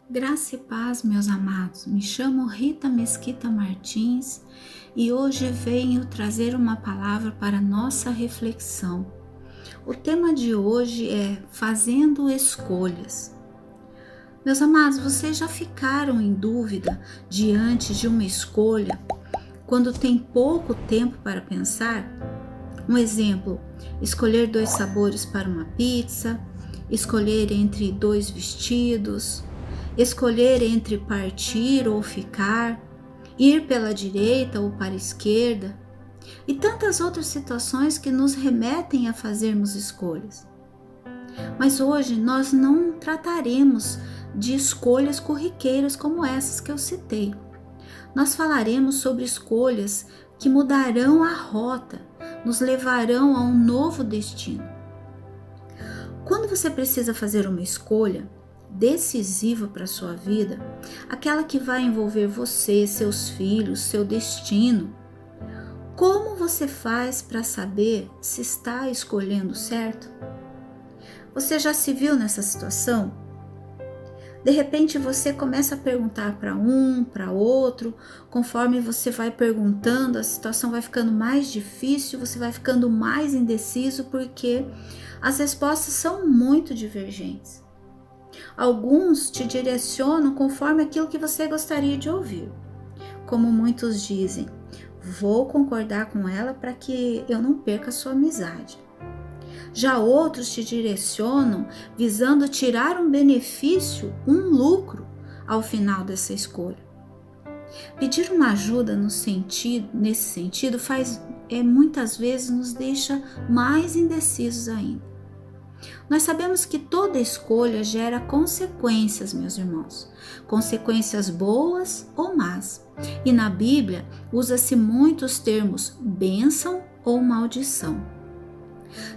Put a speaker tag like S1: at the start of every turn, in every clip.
S1: Graça e paz, meus amados. Me chamo Rita Mesquita Martins e hoje venho trazer uma palavra para nossa reflexão. O tema de hoje é Fazendo Escolhas. Meus amados, vocês já ficaram em dúvida diante de uma escolha quando tem pouco tempo para pensar? Um exemplo: escolher 2 sabores para uma pizza, escolher entre 2 vestidos, escolher entre partir ou ficar, ir pela direita ou para a esquerda, e tantas outras situações que nos remetem a fazermos escolhas. Mas hoje nós não trataremos de escolhas corriqueiras como essas que eu citei. Nós falaremos sobre escolhas que mudarão a rota, nos levarão a um novo destino. Quando você precisa fazer uma escolha decisiva para a sua vida, aquela que vai envolver você, seus filhos, seu destino, como você faz para saber se está escolhendo certo? Você já se viu nessa situação? De repente você começa a perguntar para um, para outro, conforme você vai perguntando, a situação vai ficando mais difícil, você vai ficando mais indeciso porque as respostas são muito divergentes. Alguns te direcionam conforme aquilo que você gostaria de ouvir. Como muitos dizem, vou concordar com ela para que eu não perca a sua amizade. Já outros te direcionam visando tirar um benefício, um lucro ao final dessa escolha. Pedir uma ajuda nesse sentido muitas vezes nos deixa mais indecisos ainda. Nós sabemos que toda escolha gera consequências, meus irmãos, consequências boas ou más. E na Bíblia usa-se muito os termos bênção ou maldição.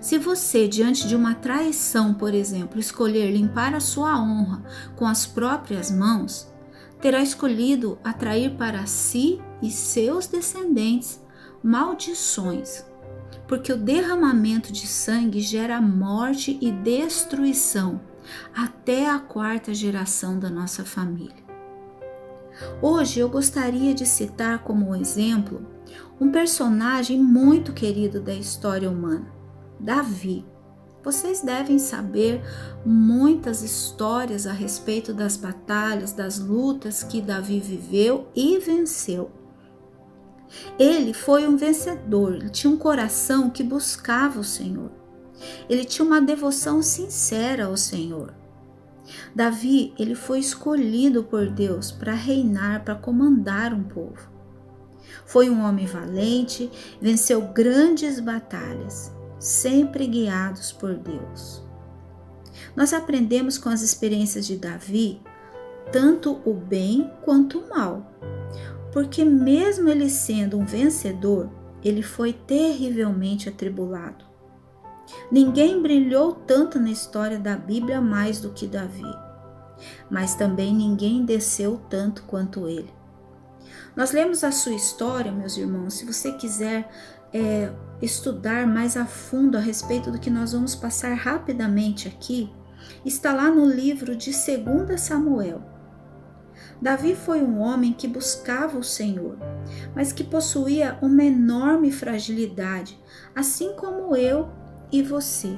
S1: Se você, diante de uma traição, por exemplo, escolher limpar a sua honra com as próprias mãos, terá escolhido atrair para si e seus descendentes maldições, porque o derramamento de sangue gera morte e destruição até a 4ª geração da nossa família. Hoje eu gostaria de citar como exemplo um personagem muito querido da história humana, Davi. Vocês devem saber muitas histórias a respeito das batalhas, das lutas que Davi viveu e venceu. Ele foi um vencedor, ele tinha um coração que buscava o Senhor. Ele tinha uma devoção sincera ao Senhor. Davi, ele foi escolhido por Deus para reinar, para comandar um povo. Foi um homem valente, venceu grandes batalhas, sempre guiados por Deus. Nós aprendemos com as experiências de Davi tanto o bem quanto o mal, porque mesmo ele sendo um vencedor, ele foi terrivelmente atribulado. Ninguém brilhou tanto na história da Bíblia mais do que Davi, mas também ninguém desceu tanto quanto ele. Nós lemos a sua história, meus irmãos, se você quiser estudar mais a fundo a respeito do que nós vamos passar rapidamente aqui, está lá no livro de 2 Samuel. Davi foi um homem que buscava o Senhor, mas que possuía uma enorme fragilidade, assim como eu e você.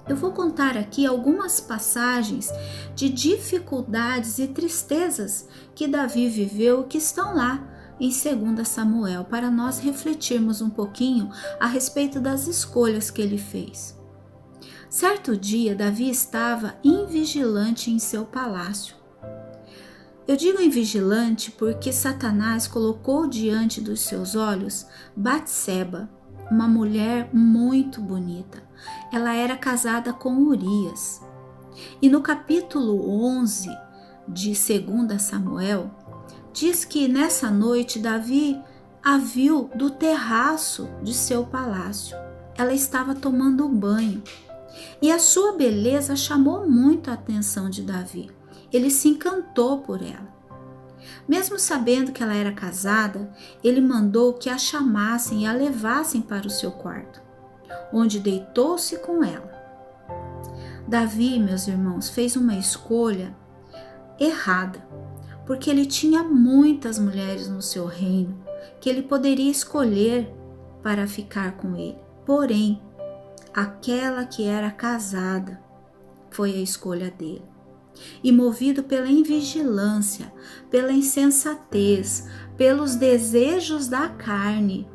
S1: Eu vou contar aqui algumas passagens de dificuldades e tristezas que Davi viveu que estão lá em 2 Samuel, para nós refletirmos um pouquinho a respeito das escolhas que ele fez. Certo dia, Davi estava invigilante em seu palácio. Eu digo invigilante porque Satanás colocou diante dos seus olhos Batseba, uma mulher muito bonita. Ela era casada com Urias. E no capítulo 11 de 2 Samuel, diz que nessa noite Davi a viu do terraço de seu palácio. Ela estava tomando um banho e a sua beleza chamou muito a atenção de Davi. Ele se encantou por ela. Mesmo sabendo que ela era casada, ele mandou que a chamassem e a levassem para o seu quarto, onde deitou-se com ela. Davi, meus irmãos, fez uma escolha errada, porque ele tinha muitas mulheres no seu reino que ele poderia escolher para ficar com ele. Porém, aquela que era casada foi a escolha dele. E movido pela invigilância, pela insensatez, pelos desejos da carne,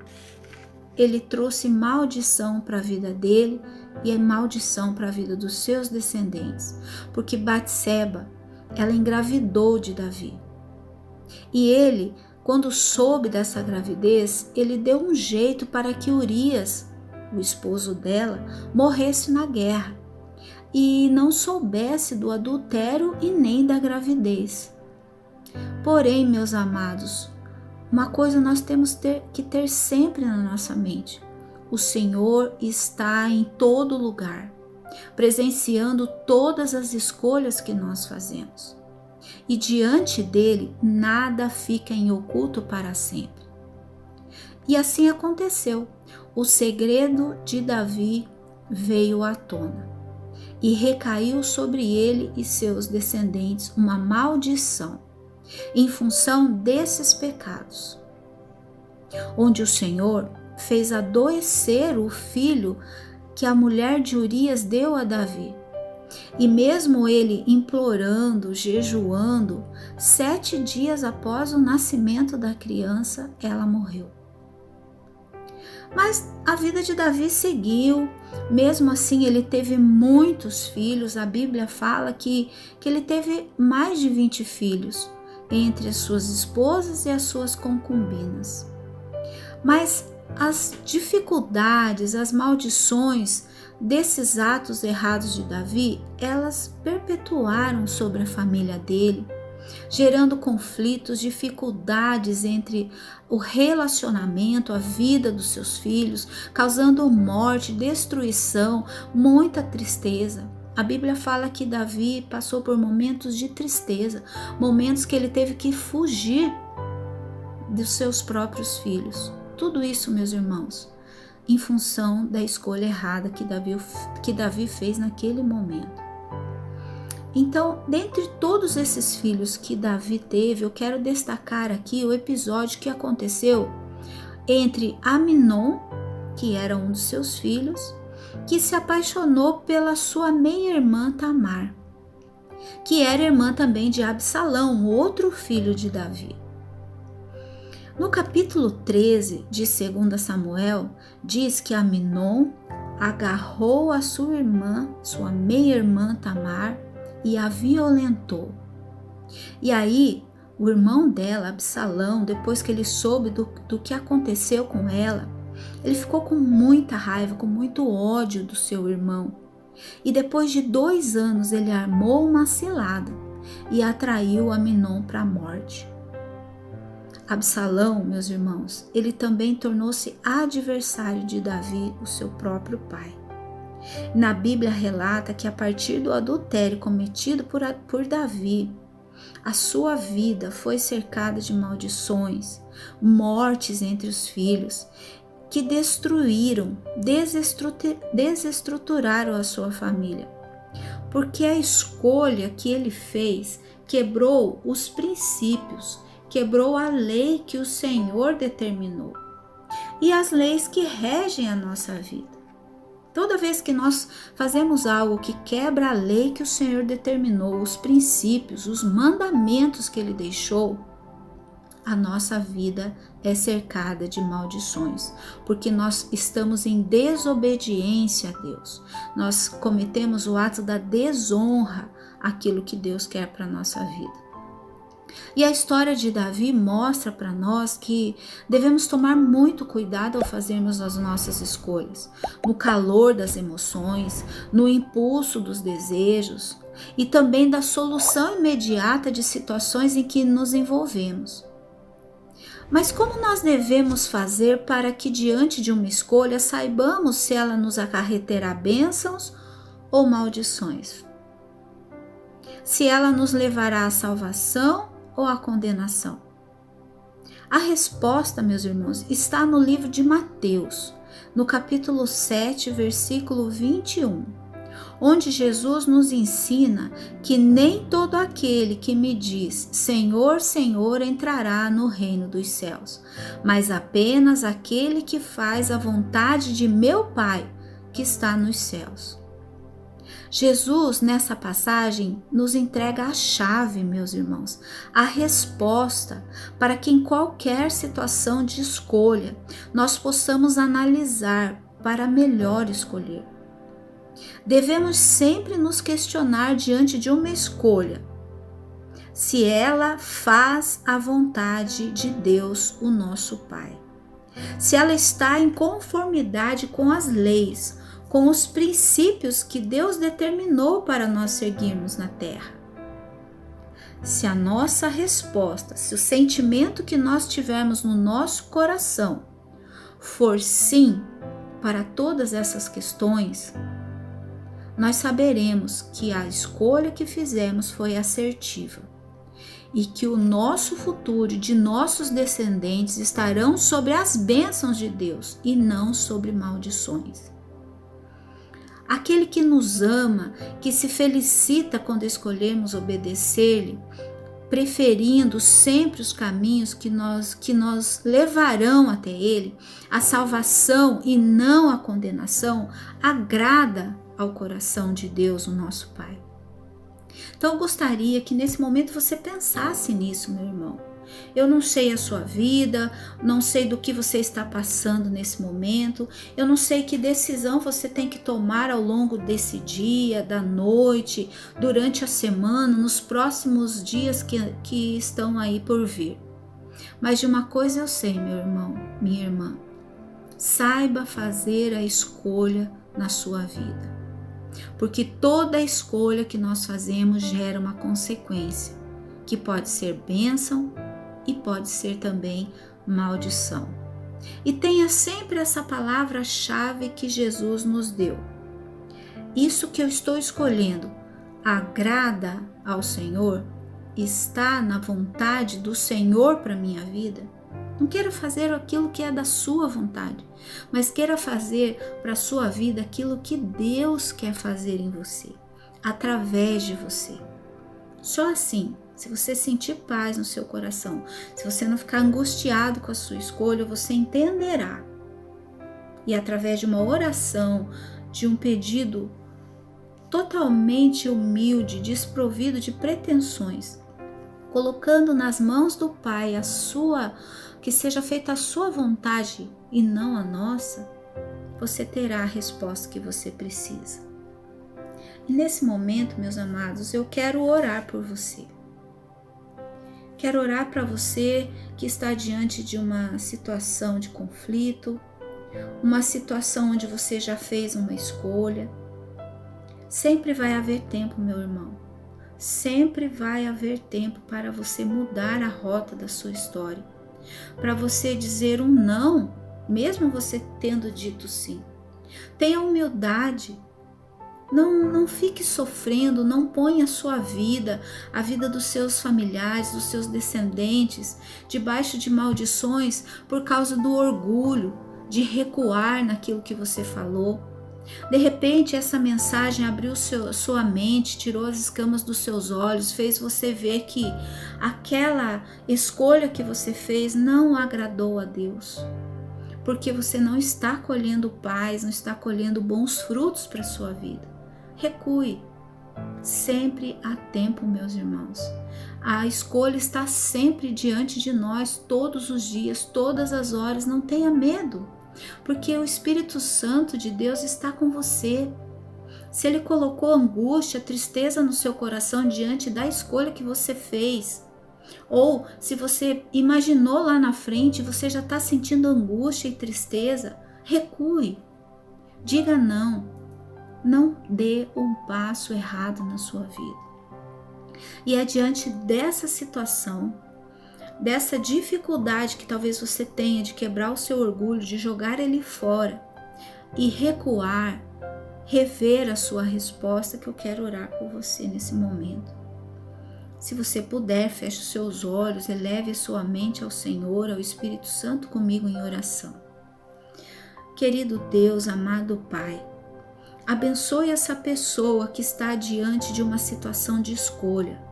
S1: ele trouxe maldição para a vida dele e maldição para a vida dos seus descendentes, porque Batseba, ela engravidou de Davi. E ele, quando soube dessa gravidez, ele deu um jeito para que Urias, o esposo dela, morresse na guerra e não soubesse do adultério e nem da gravidez. Porém, meus amados, uma coisa nós temos que ter sempre na nossa mente: o Senhor está em todo lugar, presenciando todas as escolhas que nós fazemos. E diante dele, nada fica em oculto para sempre. E assim aconteceu. O segredo de Davi veio à tona e recaiu sobre ele e seus descendentes uma maldição em função desses pecados, onde o Senhor fez adoecer o filho que a mulher de Urias deu a Davi. E mesmo ele implorando, jejuando, 7 dias após o nascimento da criança, ela morreu. Mas a vida de Davi seguiu, mesmo assim ele teve muitos filhos. A Bíblia fala que ele teve mais de 20 filhos, entre as suas esposas e as suas concubinas. Mas as dificuldades, as maldições desses atos errados de Davi, elas perpetuaram sobre a família dele, gerando conflitos, dificuldades entre o relacionamento, a vida dos seus filhos, causando morte, destruição, muita tristeza. A Bíblia fala que Davi passou por momentos de tristeza, momentos que ele teve que fugir dos seus próprios filhos. Tudo isso, meus irmãos, em função da escolha errada que Davi fez naquele momento. Então, dentre todos esses filhos que Davi teve, eu quero destacar aqui o episódio que aconteceu entre Aminon, que era um dos seus filhos, que se apaixonou pela sua meia-irmã Tamar, que era irmã também de Absalão, outro filho de Davi. No capítulo 13 de 2 Samuel, diz que Aminon agarrou a sua irmã, sua meia-irmã Tamar, e a violentou. E aí, o irmão dela, Absalão, depois que ele soube do que aconteceu com ela, ele ficou com muita raiva, com muito ódio do seu irmão. E depois de 2 anos, ele armou uma cilada e atraiu Aminon para a morte. Absalão, meus irmãos, ele também tornou-se adversário de Davi, o seu próprio pai. Na Bíblia relata que a partir do adultério cometido por Davi, a sua vida foi cercada de maldições, mortes entre os filhos, que destruíram, desestruturaram a sua família. Porque a escolha que ele fez quebrou os princípios, quebrou a lei que o Senhor determinou e as leis que regem a nossa vida. Toda vez que nós fazemos algo que quebra a lei que o Senhor determinou, os princípios, os mandamentos que Ele deixou, a nossa vida é cercada de maldições, porque nós estamos em desobediência a Deus. Nós cometemos o ato da desonra àquilo que Deus quer para a nossa vida. E a história de Davi mostra para nós que devemos tomar muito cuidado ao fazermos as nossas escolhas, no calor das emoções, no impulso dos desejos e também da solução imediata de situações em que nos envolvemos. Mas como nós devemos fazer para que diante de uma escolha saibamos se ela nos acarreterá bênçãos ou maldições? Se ela nos levará à salvação ou à condenação? A resposta, meus irmãos, está no livro de Mateus, no capítulo 7, versículo 21, onde Jesus nos ensina que nem todo aquele que me diz Senhor, Senhor entrará no reino dos céus, mas apenas aquele que faz a vontade de meu Pai que está nos céus. Jesus, nessa passagem, nos entrega a chave, meus irmãos, a resposta para que em qualquer situação de escolha nós possamos analisar para melhor escolher. Devemos sempre nos questionar diante de uma escolha, se ela faz a vontade de Deus, o nosso Pai. Se ela está em conformidade com as leis, com os princípios que Deus determinou para nós seguirmos na terra. Se a nossa resposta, se o sentimento que nós tivermos no nosso coração for sim para todas essas questões, nós saberemos que a escolha que fizemos foi assertiva e que o nosso futuro e de nossos descendentes estarão sobre as bênçãos de Deus e não sobre maldições. Aquele que nos ama, que se felicita quando escolhemos obedecer-lhe, preferindo sempre os caminhos que nos levarão até Ele, a salvação e não a condenação, agrada ao coração de Deus, o nosso Pai. Então eu gostaria que nesse momento você pensasse nisso, meu irmão. Eu não sei a sua vida, não sei do que você está passando nesse momento, eu não sei que decisão você tem que tomar ao longo desse dia, da noite, durante a semana, nos próximos dias que estão aí por vir. Mas de uma coisa eu sei, meu irmão, minha irmã, saiba fazer a escolha na sua vida. Porque toda escolha que nós fazemos gera uma consequência, que pode ser bênção e pode ser também maldição. E tenha sempre essa palavra-chave que Jesus nos deu. Isso que eu estou escolhendo agrada ao Senhor? Está na vontade do Senhor para a minha vida? Não queira fazer aquilo que é da sua vontade, mas queira fazer para a sua vida aquilo que Deus quer fazer em você, através de você. Só assim, se você sentir paz no seu coração, se você não ficar angustiado com a sua escolha, você entenderá. E através de uma oração, de um pedido totalmente humilde, desprovido de pretensões, colocando nas mãos do Pai que seja feita a sua vontade e não a nossa, você terá a resposta que você precisa. E nesse momento, meus amados, eu quero orar por você. Quero orar para você que está diante de uma situação de conflito, uma situação onde você já fez uma escolha. Sempre vai haver tempo, meu irmão. Sempre vai haver tempo para você mudar a rota da sua história. Para você dizer um não, mesmo você tendo dito sim. Tenha humildade. Não fique sofrendo, não ponha a sua vida, a vida dos seus familiares, dos seus descendentes, debaixo de maldições por causa do orgulho, de recuar naquilo que você falou. De repente, essa mensagem abriu sua mente, tirou as escamas dos seus olhos, fez você ver que aquela escolha que você fez não agradou a Deus. Porque você não está colhendo paz, não está colhendo bons frutos para a sua vida. Recue. Sempre há tempo, meus irmãos. A escolha está sempre diante de nós, todos os dias, todas as horas. Não tenha medo, porque o Espírito Santo de Deus está com você. Se Ele colocou angústia, tristeza no seu coração diante da escolha que você fez, ou se você imaginou lá na frente, você já está sentindo angústia e tristeza, recue. Diga não. Não dê um passo errado na sua vida. E é diante dessa situação, dessa dificuldade que talvez você tenha de quebrar o seu orgulho, de jogar ele fora e recuar, rever a sua resposta, que eu quero orar por você nesse momento. Se você puder, feche os seus olhos, eleve a sua mente ao Senhor, ao Espírito Santo comigo em oração. Querido Deus, amado Pai, Abençoe essa pessoa que está diante de uma situação de escolha.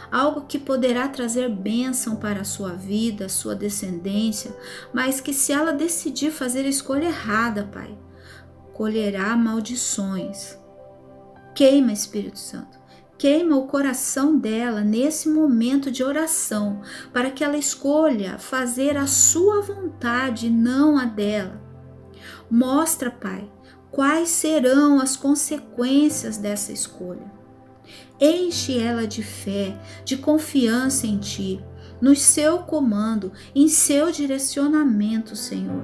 S1: Algo que poderá trazer bênção para a sua vida, a sua descendência, mas que se ela decidir fazer a escolha errada, Pai, colherá maldições. Queima, Espírito Santo. Queima o coração dela nesse momento de oração, para que ela escolha fazer a sua vontade, não a dela. Mostra, Pai, quais serão as consequências dessa escolha. Enche ela de fé, de confiança em Ti, no seu comando, em seu direcionamento, Senhor.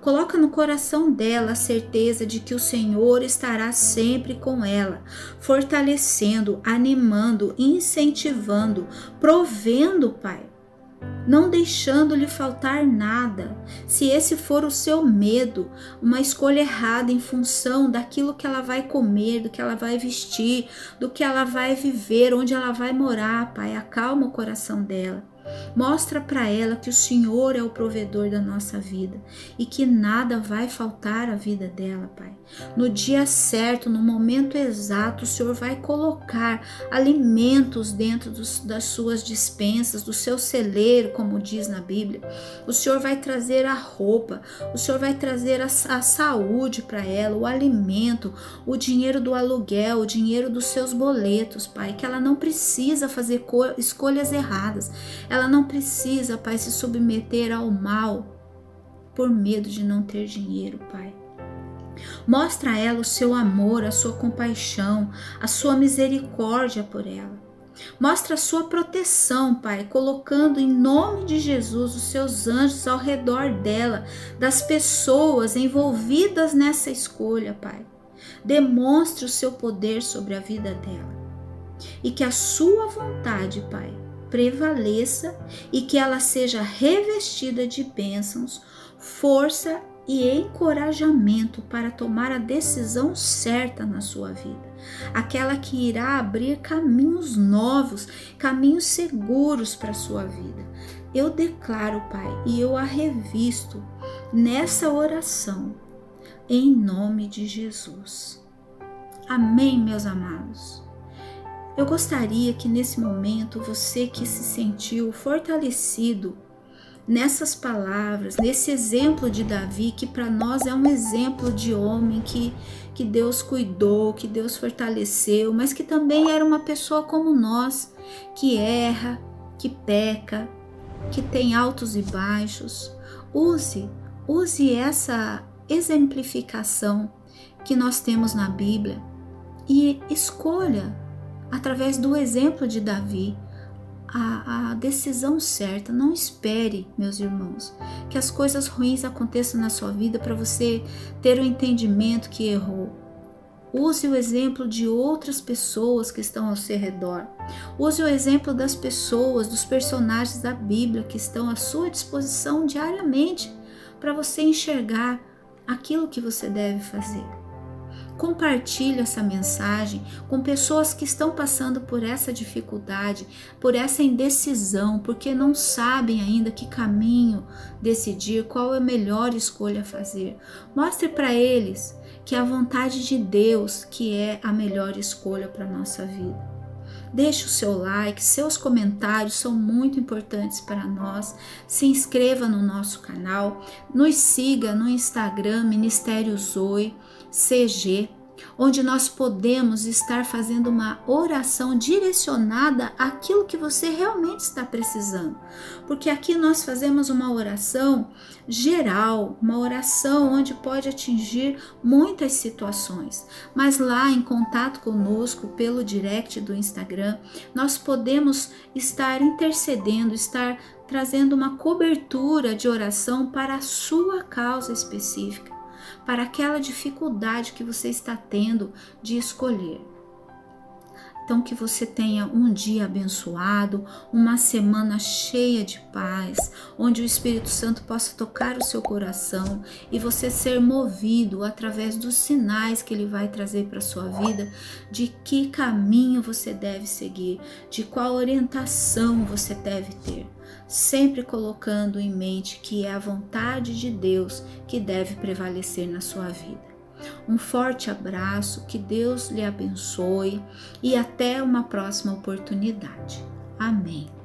S1: Coloca no coração dela a certeza de que o Senhor estará sempre com ela, fortalecendo, animando, incentivando, provendo, Pai, não deixando-lhe faltar nada. Se esse for o seu medo, uma escolha errada em função daquilo que ela vai comer, do que ela vai vestir, do que ela vai viver, onde ela vai morar, Pai, acalma o coração dela. Mostra para ela que o Senhor é o provedor da nossa vida e que nada vai faltar à vida dela, Pai. No dia certo, no momento exato, o Senhor vai colocar alimentos dentro das suas despensas, do seu celeiro, como diz na Bíblia. O Senhor vai trazer a roupa, o Senhor vai trazer a saúde para ela, o alimento, o dinheiro do aluguel, o dinheiro dos seus boletos, Pai, que ela não precisa fazer escolhas erradas. Ela não precisa, Pai, se submeter ao mal por medo de não ter dinheiro, Pai. Mostra a ela o seu amor, a sua compaixão, a sua misericórdia por ela. Mostra a sua proteção, Pai, colocando em nome de Jesus os seus anjos ao redor dela, das pessoas envolvidas nessa escolha, Pai. Demonstre o seu poder sobre a vida dela. E que a sua vontade, Pai, prevaleça e que ela seja revestida de bênçãos, força e encorajamento para tomar a decisão certa na sua vida. Aquela que irá abrir caminhos novos, caminhos seguros para a sua vida. Eu declaro, Pai, e eu a revisto nessa oração, em nome de Jesus. Amém, meus amados. Eu gostaria que nesse momento você que se sentiu fortalecido nessas palavras, nesse exemplo de Davi, que para nós é um exemplo de homem que Deus cuidou, que Deus fortaleceu, mas que também era uma pessoa como nós, que erra, que peca, que tem altos e baixos. Use essa exemplificação que nós temos na Bíblia e escolha, através do exemplo de Davi, a decisão certa. Não espere, meus irmãos, que as coisas ruins aconteçam na sua vida para você ter o entendimento que errou. Use o exemplo de outras pessoas que estão ao seu redor. Use o exemplo das pessoas, dos personagens da Bíblia que estão à sua disposição diariamente para você enxergar aquilo que você deve fazer. Compartilhe essa mensagem com pessoas que estão passando por essa dificuldade, por essa indecisão, porque não sabem ainda que caminho decidir, qual é a melhor escolha a fazer. Mostre para eles que a vontade de Deus que é a melhor escolha para a nossa vida. Deixe o seu like, seus comentários são muito importantes para nós. Se inscreva no nosso canal, nos siga no Instagram, Ministério Zoe CG, onde nós podemos estar fazendo uma oração direcionada àquilo que você realmente está precisando. Porque aqui nós fazemos uma oração geral, uma oração onde pode atingir muitas situações. Mas lá em contato conosco pelo direct do Instagram, nós podemos estar intercedendo, estar trazendo uma cobertura de oração para a sua causa específica, para aquela dificuldade que você está tendo de escolher. Então, que você tenha um dia abençoado, uma semana cheia de paz, onde o Espírito Santo possa tocar o seu coração e você ser movido através dos sinais que ele vai trazer para a sua vida, de que caminho você deve seguir, de qual orientação você deve ter. Sempre colocando em mente que é a vontade de Deus que deve prevalecer na sua vida. Um forte abraço, que Deus lhe abençoe e até uma próxima oportunidade. Amém.